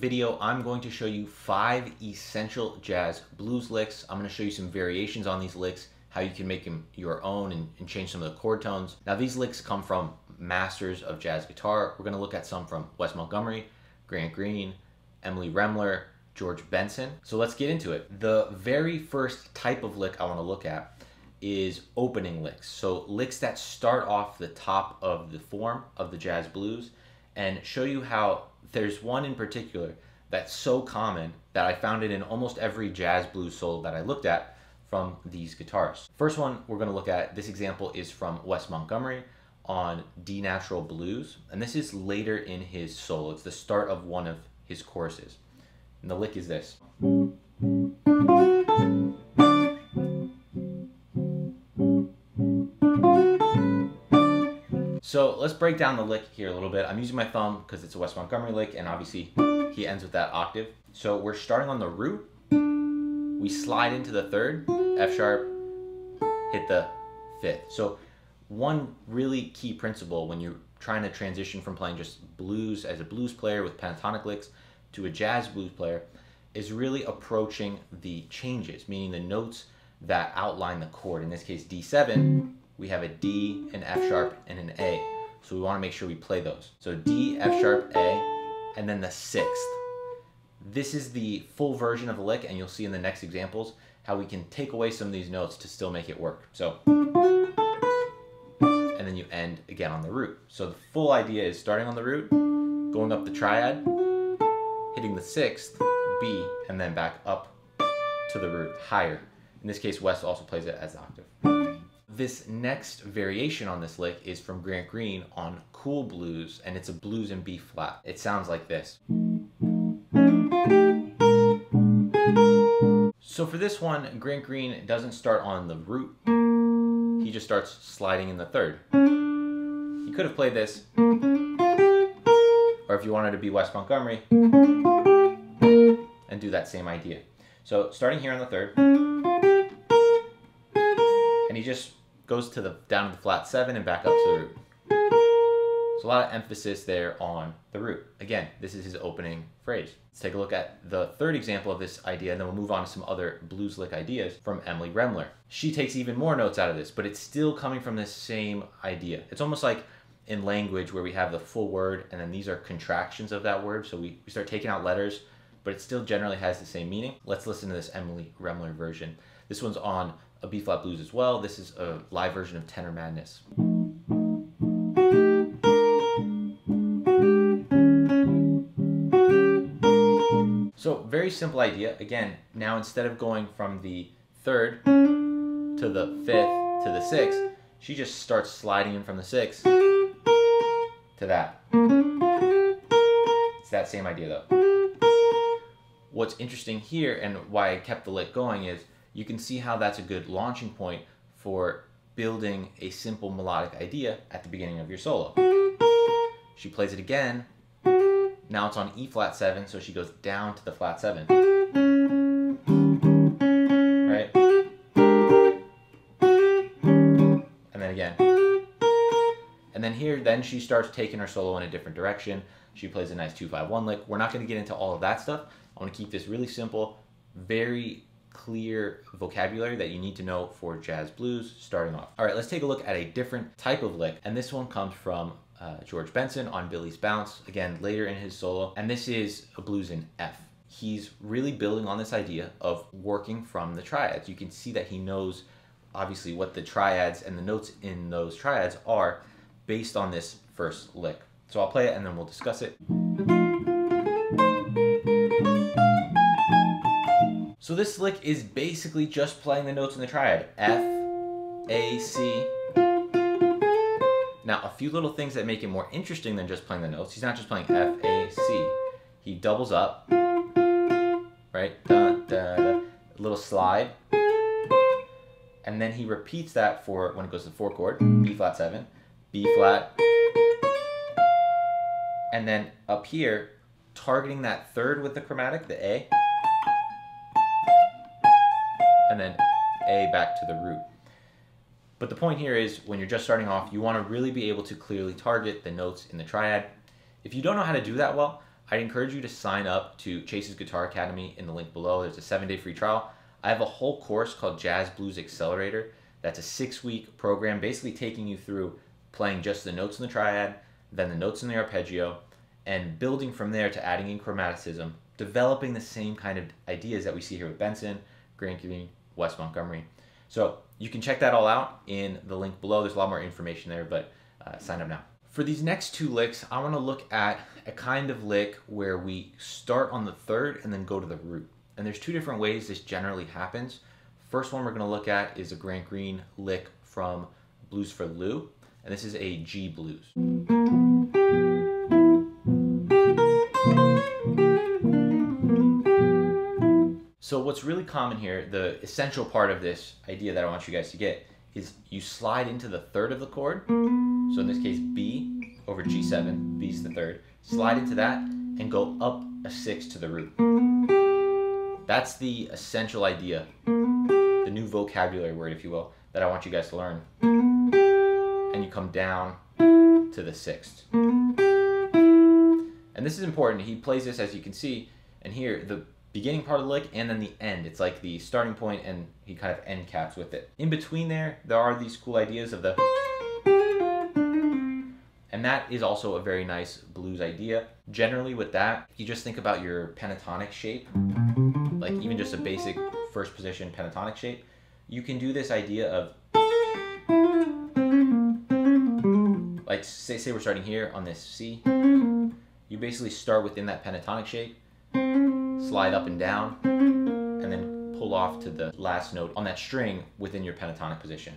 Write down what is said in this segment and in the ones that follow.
video, I'm going to show you 5 essential jazz blues licks. I'm going to show you some variations on these licks, how you can make them your own and change some of the chord tones. Now these licks come from masters of jazz guitar. We're going to look at some from Wes Montgomery, Grant Green, Emily Remler, George Benson. So let's get into it. The very first type of lick I want to look at is opening licks. So licks that start off the top of the form of the jazz blues, and show you how there's one in particular that's so common that I found it in almost every jazz blues solo that I looked at from these guitars. First one we're going to look at, this example is from Wes Montgomery on D natural blues, and this is later in his solo. It's the start of one of his choruses, and the lick is this. So let's break down the lick here a little bit. I'm using my thumb because it's a Wes Montgomery lick, and obviously he ends with that octave. So we're starting on the root, we slide into the third, F sharp, hit the fifth. So one really key principle when you're trying to transition from playing just blues as a blues player with pentatonic licks to a jazz blues player is really approaching the changes, meaning the notes that outline the chord. In this case, D7, we have a D, an F sharp, and an A. So we want to make sure we play those. So D, F sharp, A, and then the sixth. This is the full version of the lick, and you'll see in the next examples how we can take away some of these notes to still make it work. So, and then you end again on the root. So the full idea is starting on the root, going up the triad, hitting the sixth, B, and then back up to the root, higher. In this case, Wes also plays it as the octave. This next variation on this lick is from Grant Green on Cool Blues, and it's a blues in B flat. It sounds like this. So for this one, Grant Green doesn't start on the root. He just starts sliding in the third. You could have played this, or if you wanted to be Wes Montgomery, and do that same idea. So starting here on the third, and he just goes to the down to the flat 7 and back up to the root. So a lot of emphasis there on the root. Again, this is his opening phrase. Let's take a look at the third example of this idea, and then we'll move on to some other blues lick ideas from Emily Remler. She takes even more notes out of this, but it's still coming from this same idea. It's almost like in language where we have the full word, and then these are contractions of that word. So we start taking out letters, but it still generally has the same meaning. Let's listen to this Emily Remler version. This one's on a B-flat blues as well. This is a live version of Tenor Madness. So very simple idea. Again, now instead of going from the third to the fifth to the sixth, she just starts sliding in from the sixth to that. It's that same idea though. What's interesting here and why I kept the lick going is you can see how that's a good launching point for building a simple melodic idea at the beginning of your solo. She plays it again. Now it's on E flat 7, so she goes down to the flat 7. Right? And then again. And then here, then she starts taking her solo in a different direction. She plays a nice 2-5-1 lick. We're not going to get into all of that stuff. I want to keep this really simple, very clear vocabulary that you need to know for jazz blues starting off. All right, let's take a look at a different type of lick, and this one comes from George Benson on Billy's Bounce, again later in his solo, and this is a blues in F. He's really building on this idea of working from the triads. You can see that he knows obviously what the triads and the notes in those triads are based on this first lick. So I'll play it and then we'll discuss it. So this lick is basically just playing the notes in the triad. F, A, C. Now, a few little things that make it more interesting than just playing the notes. He's not just playing F, A, C. He doubles up, right? Da, da, da. A little slide. And then he repeats that for when it goes to the 4 chord, B flat 7, B flat. And then up here, targeting that third with the chromatic, the A. And then A back to the root. But the point here is when you're just starting off, you want to really be able to clearly target the notes in the triad. If you don't know how to do that well, I'd encourage you to sign up to Chase's Guitar Academy in the link below. There's a 7-day free trial. I have a whole course called Jazz Blues Accelerator. That's a 6-week program basically taking you through playing just the notes in the triad, then the notes in the arpeggio, and building from there to adding in chromaticism, developing the same kind of ideas that we see here with Benson, Grant Green, Wes Montgomery. So you can check that all out in the link below. There's a lot more information there, but sign up now. For these next 2 licks, I want to look at a kind of lick where we start on the 3rd and then go to the root. And there's 2 different ways this generally happens. First one we're going to look at is a Grant Green lick from Blues for Lou, and this is a G blues. So what's really common here, the essential part of this idea that I want you guys to get, is you slide into the 3rd of the chord. So in this case, B over G7, B is the 3rd. Slide into that and go up a 6 to the root. That's the essential idea, the new vocabulary word, if you will, that I want you guys to learn. And you come down to the 6th. And this is important. He plays this, as you can see, and here, the beginning part of the lick and then the end. It's like the starting point and he kind of end caps with it. In between there are these cool ideas of the, and that is also a very nice blues idea. Generally with that, you just think about your pentatonic shape, like even just a basic first position pentatonic shape. You can do this idea of, like say we're starting here on this C. You basically start within that pentatonic shape, slide up and down, and then pull off to the last note on that string within your pentatonic position.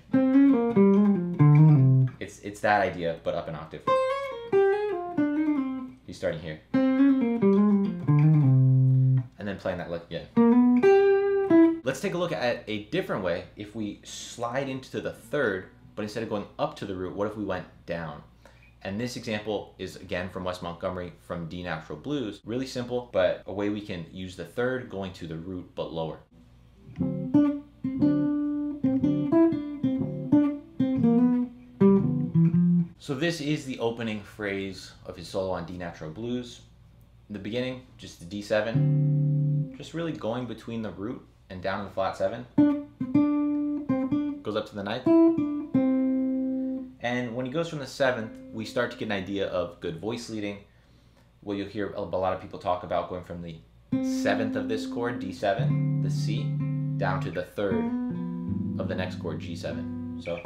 It's that idea, but up an octave. He's starting here. And then playing that lick again. Let's take a look at a different way. If we slide into the 3rd, but instead of going up to the root, what if we went down? And this example is again from Wes Montgomery from D Natural Blues. Really simple, but a way we can use the 3rd going to the root but lower. So this is the opening phrase of his solo on D Natural Blues. In the beginning, just the D7, just really going between the root and down to the flat 7. Goes up to the 9th. And when he goes from the 7th, we start to get an idea of good voice leading. Well, you'll hear a lot of people talk about going from the 7th of this chord, D7, the C, down to the 3rd of the next chord, G7. So,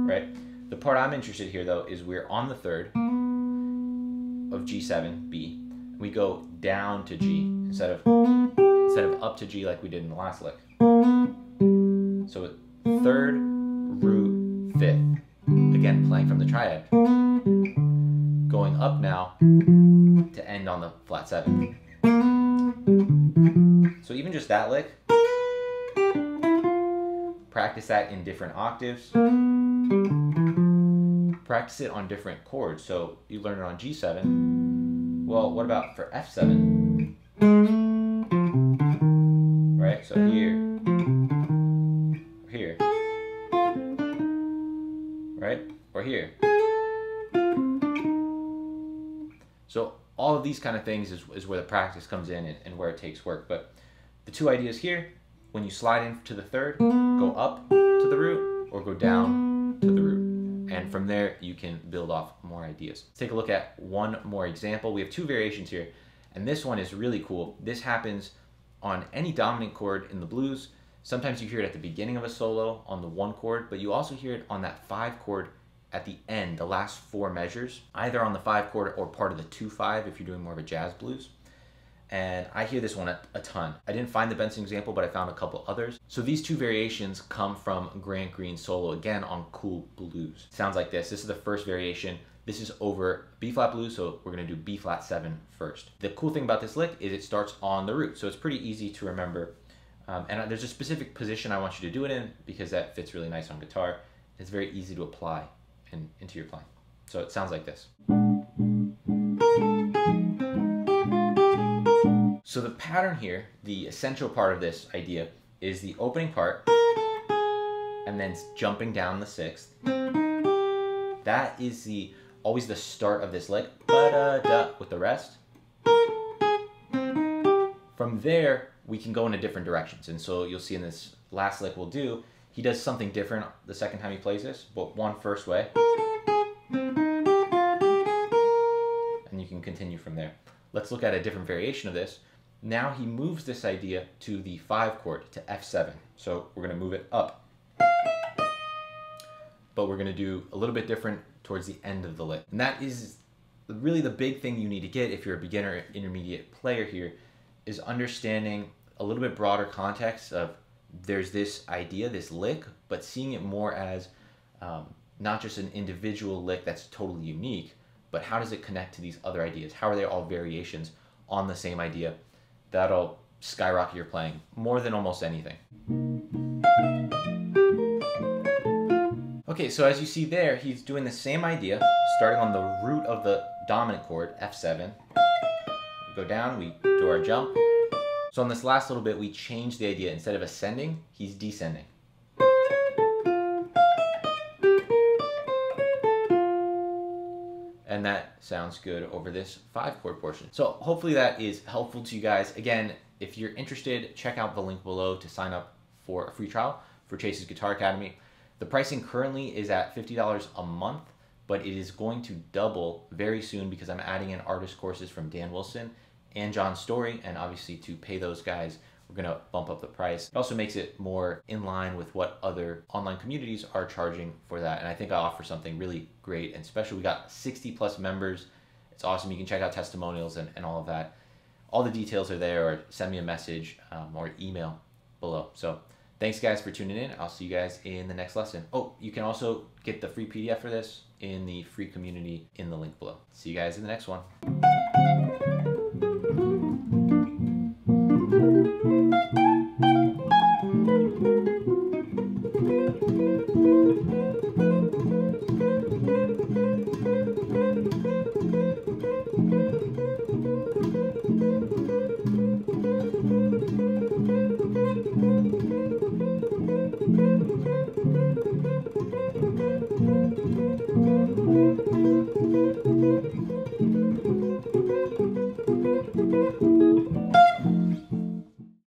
right? The part I'm interested here, though, is we're on the 3rd of G7, B. We go down to G instead of up to G like we did in the last lick. So 3rd, root, 5th, again playing from the triad, going up now to end on the flat 7. So even just that lick, practice that in different octaves, practice it on different chords. So you learn it on G7, well, what about for F7? Right, so here, here, right? Or here. So all of these kind of things is where the practice comes in and where it takes work. But the 2 ideas here, when you slide into the 3rd, go up to the root or go down to the root. And from there, you can build off more ideas. Let's take a look at one more example. We have 2 variations here, and this one is really cool. This happens on any dominant chord in the blues. Sometimes you hear it at the beginning of a solo on the 1 chord, but you also hear it on that 5 chord at the end, the last 4 measures, either on the 5 chord or part of the 2/5 if you're doing more of a jazz blues. And I hear this one a ton. I didn't find the Benson example, but I found a couple others. So these 2 variations come from Grant Green's solo, again on Cool Blues. Sounds like this. This is the first variation. This is over B-flat blues, so we're gonna do B-flat 7 first. The cool thing about this lick is it starts on the root, so it's pretty easy to remember. And there's a specific position I want you to do it in because that fits really nice on guitar. It's very easy to apply into your playing. So it sounds like this. So the pattern here, the essential part of this idea, is the opening part and then jumping down the 6th. That is the always the start of this lick, ba-da-da, with the rest. From there, we can go into different directions. And so you'll see in this last lick we'll do, he does something different the second time he plays this, but one first way. And you can continue from there. Let's look at a different variation of this. Now he moves this idea to the 5 chord, to F7. So we're going to move it up. But we're going to do a little bit different towards the end of the lick. And that is really the big thing you need to get if you're a beginner intermediate player here, is understanding a little bit broader context of there's this idea, this lick, but seeing it more as not just an individual lick that's totally unique, but how does it connect to these other ideas? How are they all variations on the same idea? That'll skyrocket your playing more than almost anything. Okay, so as you see there, he's doing the same idea, starting on the root of the dominant chord, F7. We go down, we do our jump. So on this last little bit, we change the idea. Instead of ascending, he's descending. And that sounds good over this 5 chord portion. So hopefully that is helpful to you guys. Again, if you're interested, check out the link below to sign up for a free trial for Chase's Guitar Academy. The pricing currently is at $50 a month, but it is going to double very soon because I'm adding in artist courses from Dan Wilson and John Story, and obviously to pay those guys, we're gonna bump up the price. It also makes it more in line with what other online communities are charging for that, and I think I offer something really great and special. We got 60+ members. It's awesome. You can check out testimonials and all of that. All the details are there, or send me a message or email below. So thanks guys for tuning in. I'll see you guys in the next lesson. Oh, you can also get the free PDF for this in the free community in the link below. See you guys in the next one.